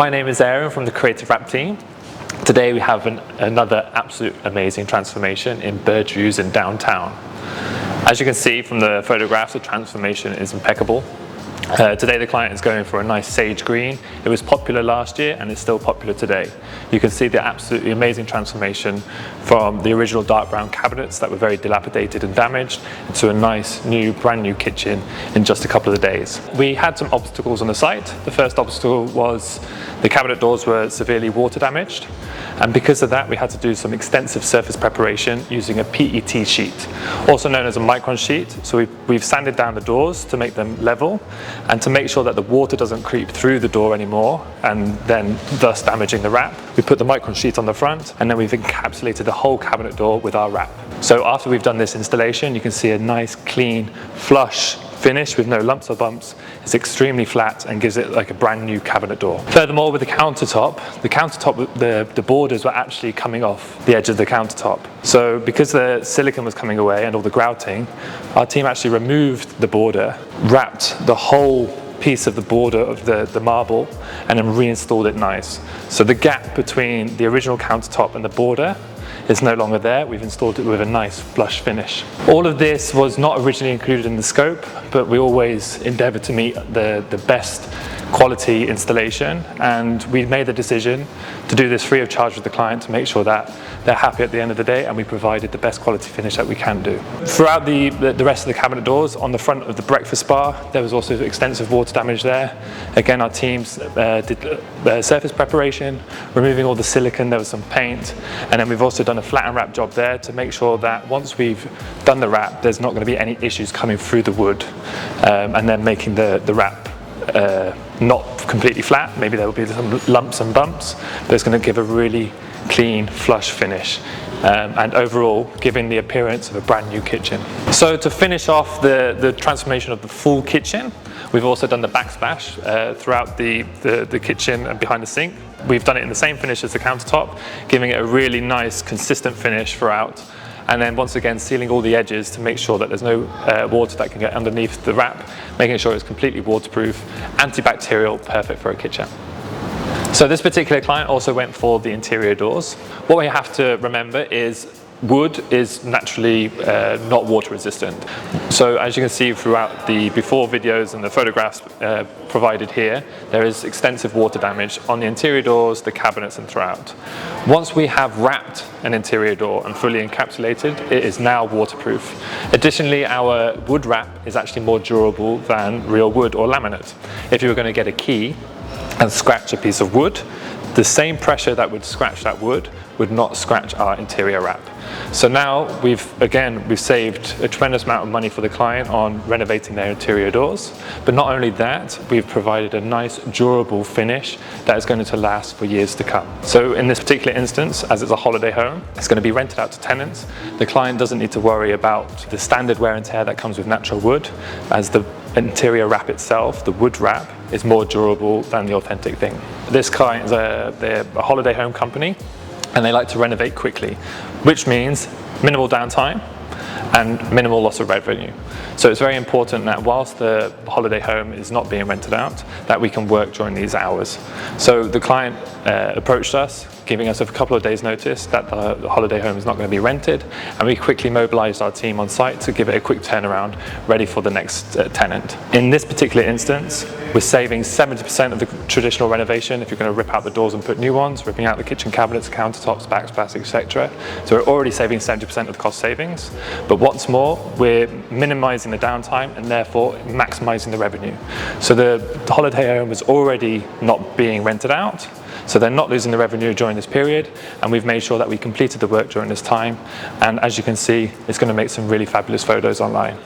my name is Aaron from the Creative Wrap team. Today we have another absolute amazing transformation in Burj Views in downtown. As you can see from the photographs, the transformation is impeccable. Today the client is going for a nice sage green. It was popular last year and it's still popular today. You can see the absolutely amazing transformation from the original dark brown cabinets that were very dilapidated and damaged to a nice new brand new kitchen in just a couple of days. We had some obstacles on the site. The first obstacle was the cabinet doors were severely water damaged, and because of that we had to do some extensive surface preparation using a PET sheet, also known as a micron sheet. So we've sanded down the doors to make them level and to make sure that the water doesn't creep through the door anymore and then thus damaging the wrap. We put the micron sheet on the front and then we've encapsulated the whole cabinet door with our wrap. So after we've done this installation, you can see a nice clean flush finish with no lumps or bumps. It's extremely flat and gives it like a brand new cabinet door. Furthermore, with the countertop, the borders were actually coming off the edge of the countertop. So because the silicone was coming away and all the grouting, our team actually removed the border, wrapped the whole piece of the border of the marble and then reinstalled it nice. So the gap between the original countertop and the border is no longer there. We've installed it with a nice flush finish. All of this was not originally included in the scope, but we always endeavor to meet the best quality installation, and we made the decision to do this free of charge with the client to make sure that they're happy at the end of the day and we provided the best quality finish that we can do. Throughout the rest of the cabinet doors, on the front of the breakfast bar, there was also extensive water damage there. Again, our teams did surface preparation, removing all the silicone, there was some paint, and then we've also done a flat and wrap job there to make sure that once we've done the wrap, there's not going to be any issues coming through the wood, and then making the wrap not completely flat. Maybe there will be some lumps and bumps, but it's going to give a really clean, flush finish, and overall giving the appearance of a brand new kitchen. So to finish off the transformation of the full kitchen, we've also done the backsplash throughout the kitchen and behind the sink. We've done it in the same finish as the countertop, giving it a really nice, consistent finish throughout. And then once again sealing all the edges to make sure that there's no water that can get underneath the wrap, making sure it's completely waterproof, antibacterial, perfect for a kitchen. So this particular client also went for the interior doors. What we have to remember is wood is naturally not water resistant. So as you can see throughout the before videos and the photographs provided here, there is extensive water damage on the interior doors, the cabinets and throughout. Once we have wrapped an interior door and fully encapsulated, it is now waterproof. Additionally, our wood wrap is actually more durable than real wood or laminate. If you were going to get a key and scratch a piece of wood, the same pressure that would scratch that wood would not scratch our interior wrap. So now we've saved a tremendous amount of money for the client on renovating their interior doors. But not only that, we've provided a nice durable finish that is going to last for years to come. So in this particular instance, as it's a holiday home, it's going to be rented out to tenants. The client doesn't need to worry about the standard wear and tear that comes with natural wood, as the interior wrap itself, the wood wrap, is more durable than the authentic thing. This client is they're a holiday home company, and they like to renovate quickly, which means minimal downtime and minimal loss of revenue. So it's very important that whilst the holiday home is not being rented out, that we can work during these hours. So the client approached us, giving us a couple of days notice that the holiday home is not going to be rented, and we quickly mobilized our team on site to give it a quick turnaround, ready for the next tenant. In this particular instance, we're saving 70% of the traditional renovation if you're going to rip out the doors and put new ones, ripping out the kitchen cabinets, countertops, backsplash, etc. So we're already saving 70% of the cost savings, but what's more, we're minimizing the downtime and therefore maximizing the revenue. So the holiday home is already not being rented out, so they're not losing the revenue during this period, and we've made sure that we completed the work during this time, and as you can see, it's going to make some really fabulous photos online.